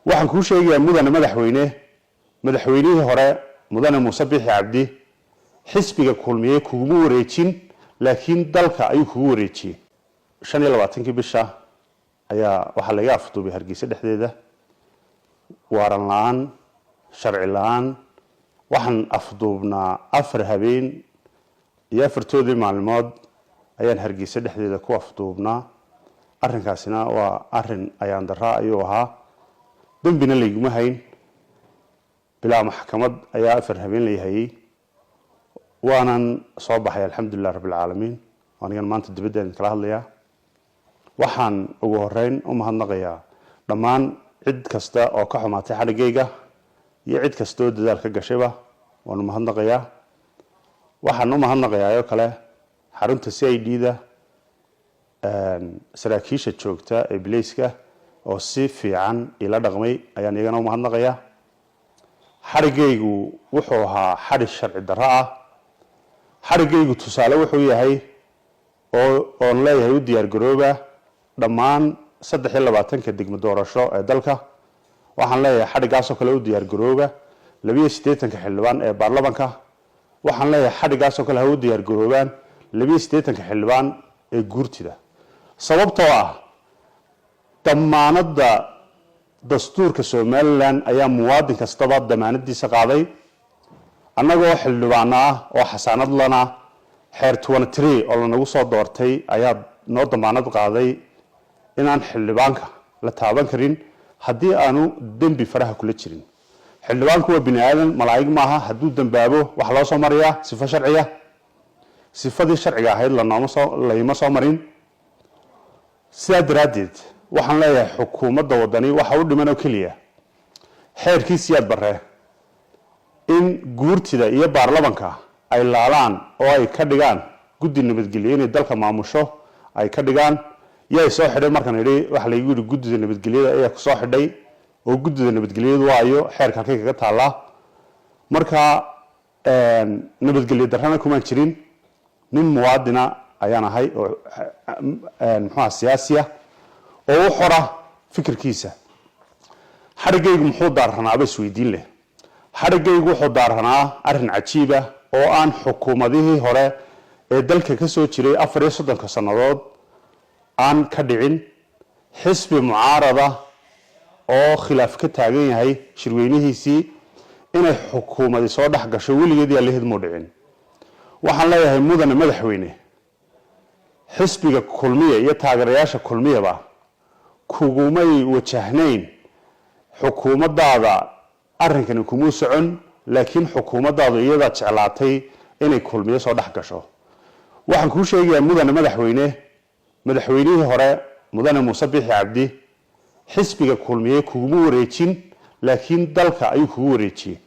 waxaan kuu sheegayaa mudane madaxweynihii hore mudane Muuse Biixi Cabdi xisbiga kulmiye kugu wareejin laakiin dalka ayuu kugu wareejiyay 25 bisha ayaa waxa laga afduubay Hargeysa Dhexdeeda waaran laan sharci laan waxaan afduubnaa 4 habeen iyo 4 maalmood ayaan Hargeysa Dhexdeeda ku afduubnaa arrinkaasina waa arrin ayaan daraa ayuu ahaa dambina layguma hayn bilaa maxkamad ayaa 4 habeen leeyahay waanan soo baxay alxamdulillah rabbil caalamiin waanigan maanta dibadda kala hadlayaa waxaan ugu horeyn u mahadnaqayaa dhammaan cid kasta oo ka xumaatay xadhigayga iyo cid kasta oo dadaal ka gashayba waan u mahadnaqayaa waxaan u mahadnaqayaa oo kale xarunta CID-da saraakiisha joogta ee Geeska oo si fiican ila dhaqmay ayaan iyagana u mahadnaqayaa xadhigaygu wuxuu ahaa xadhig sharci darro ah xadhigaygu tusaale wuxuu yahay oo leeyahay u diyaar garooba dhammaan 23 degmo doorasho ee dalka waxaan leeyahay xadhigaas oo kale u diyaar garooba 82 xildhibaan ee baarlamaanka waxaan leeyahay xadhigaas oo kale u diyaar garoobaan 82 xildhibaan ee guurtida sababtoo ah damaanada dastuurka Soomaaliland ayaa muwaadin kastaba damaanadiisa qaaday annagoo xildhibaan ah oo xasaanad lana xeer 23 oo lanagu soo doortay ayaa noo damaanad qaaday inaan xildhibaanka la taaban karin haddii aanu dambi faraha kula jirin xildhibaanku waa bini aadan malaa'ig maaha hadduu dambaabo wax loo soo mariyaa sifo sharciya sifadii sharciga ahayd layma soo marin sidaa daraadeed waxaan leeyahay xukuumadda wadani waxa u dhiman oo keliya xeerkiisiyaad barre in guurtida iyo baarlamaanka ay laalaan oo ay ka dhigaan guddi nabadgelyo inay dalka maamusho ay ka dhigaan yaa soo xidhay markan yiri wax la yiri guddida nabadgelyada ayaa ku soo xidhay oo guddida nabadgelyadu waayo xeerka halkay kaga taala marka nabadgelyo darrana kuma jirin nin muwaadina ayaan ahay oo muxuu siyaasiya oo xora fikirkiisa xadhigaygu muxuu daaranaa isweydiin leh xadhigaygu wuxuu daaranaa arrin cajiib ah oo aan xukuumadihii hore ee dalka ka soo jiray 34 sanadood aan ka dhicin xisbi mucaarada oo khilaaf ka taagan yahay shirweynihiisii inay xukuumadii soo dhax gasho weligeedii la hidmo dhicin waxaan leeyahay mudane madaxweyne xisbiga kulmiye iyo taageerayaasha kulmiyaba kugumay wajahnayn xukuumaddaada arrinkani kuma socon laakiin xukuumaddaadu iyada jeclaatay inay kulmiye soo dhax gasho waxaan kuu sheegayaa mudane madaxweynihii hore mudane Muuse Biixi Cabdi xisbiga kulmiye kugu wareejin laakiin dalka ayuu kugu wareejiyay